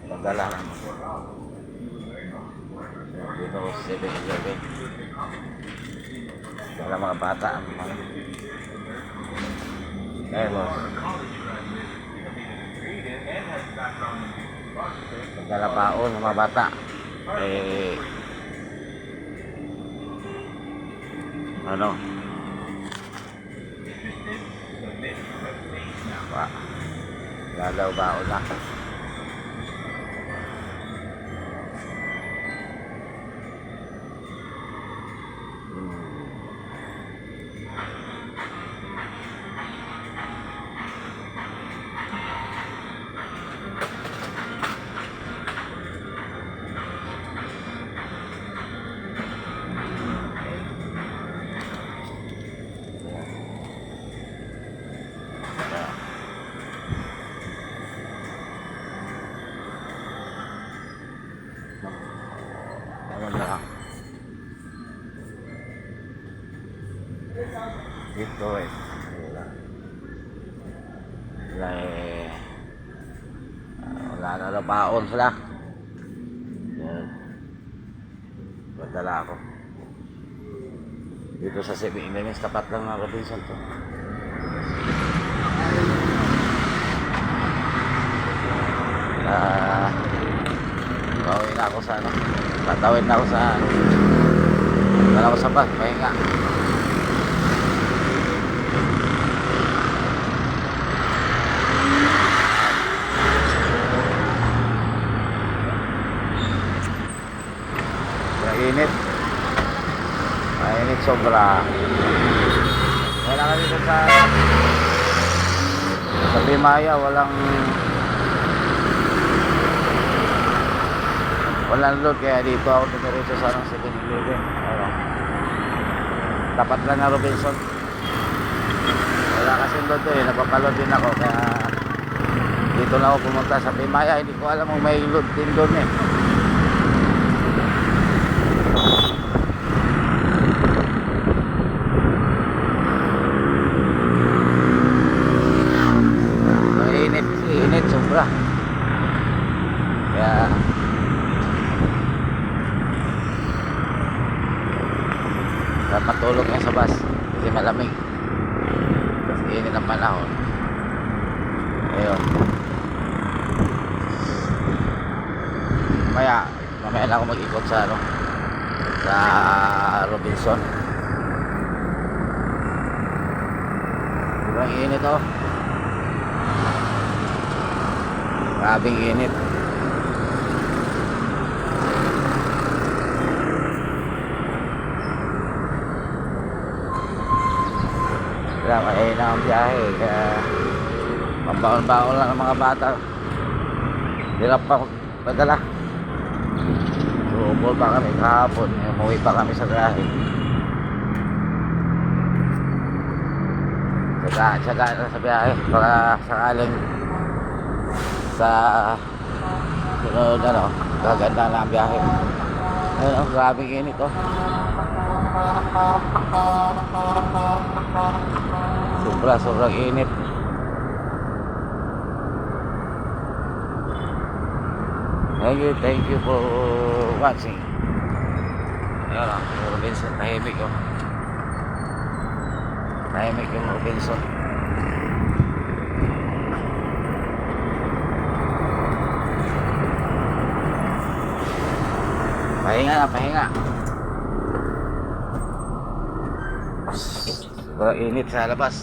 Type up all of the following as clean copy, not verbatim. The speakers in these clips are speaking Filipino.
Padala lang. Dito ko 7-Eleven. Wala mga bata ang mga. Eh, boss. Padala baon ng mga bata. Eh, ano? Lalaw baon na. Wala. Dito eh. Wala na baon sila. Yan. Padala ako. Dito sa 7-Eleven, tapat lang ng Robinson to. Bawin na ako sa ano. Tatawid na ako sa dala ko sa bus, pahinga. Mainit. Mainit sobra. Wala kami dito sa Bimaya, walang load, kaya dito ako tumiretso sa 7-Eleven. Tapat lang na Robinson. Wala kasi load eh, nagpapaload din ako, kaya dito na ako pumunta sa Bimaya. Hindi ko alam kung may load din doon eh. Init sobra. Kaya matulog nga sa bus kasi malamig, kasi init ang panahon. Ayun, mamaya na ako mag-ikot sa ano, sa Robinson. Sobrang init oh, grabing init. Kaya mahina ang biyahe, kaya pambaon-baon lang ng mga bata. Hirap pa magpadala. Suubol pa kami kahapon, umuwi pa kami sa grahe. Tsaga na sa biyahe para sakaling sa sunod ano, gaganda na ang biyahe. Ayun ang grabing init oh. Sobrang init. Thank you for watching. Ayun lang, Robinson, tahimik oh. Tahimik yung Robinson. Pahinga. Sobrang init sa labas.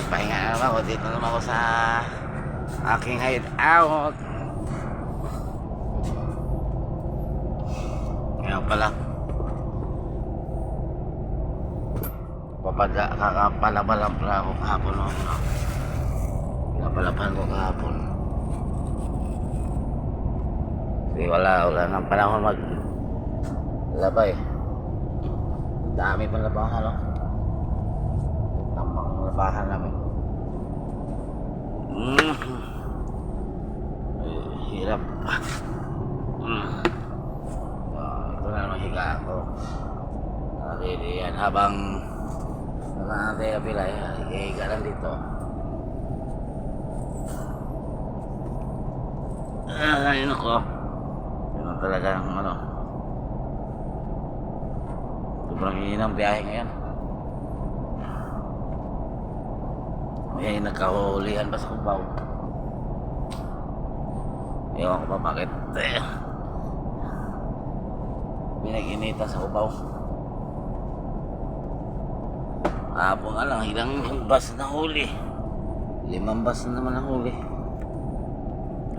Pahinga na naman ako. Dito naman ako sa aking hideout. Ngayon pala, kakapalabalan pala ako kahapon. Pinapalaban ko kahapon. Kasi wala nang panahon maglaba eh. Dami pang labahan no? Tamang labahan namin. Hirap. Ito na naman higa ako. Ready yan. Habang nakakantay na pila, higa lang dito. Nako. Yun ang talagang ano. Sobrang hinang biyahe ngayon. May nagkahulihan pa sa Cubao. Ewan ko pa bakit. Pinag-inita sa Cubao. Apo nga lang, ilang bus na huli. 5 bus na naman ang huli.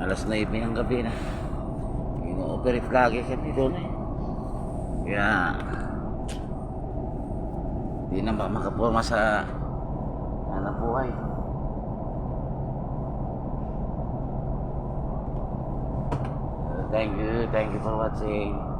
Alas 9 ng gabi na. Ino-operate lagi kami doon eh. Kaya di na ba makaporma sa hanap buhay. Thank you for watching.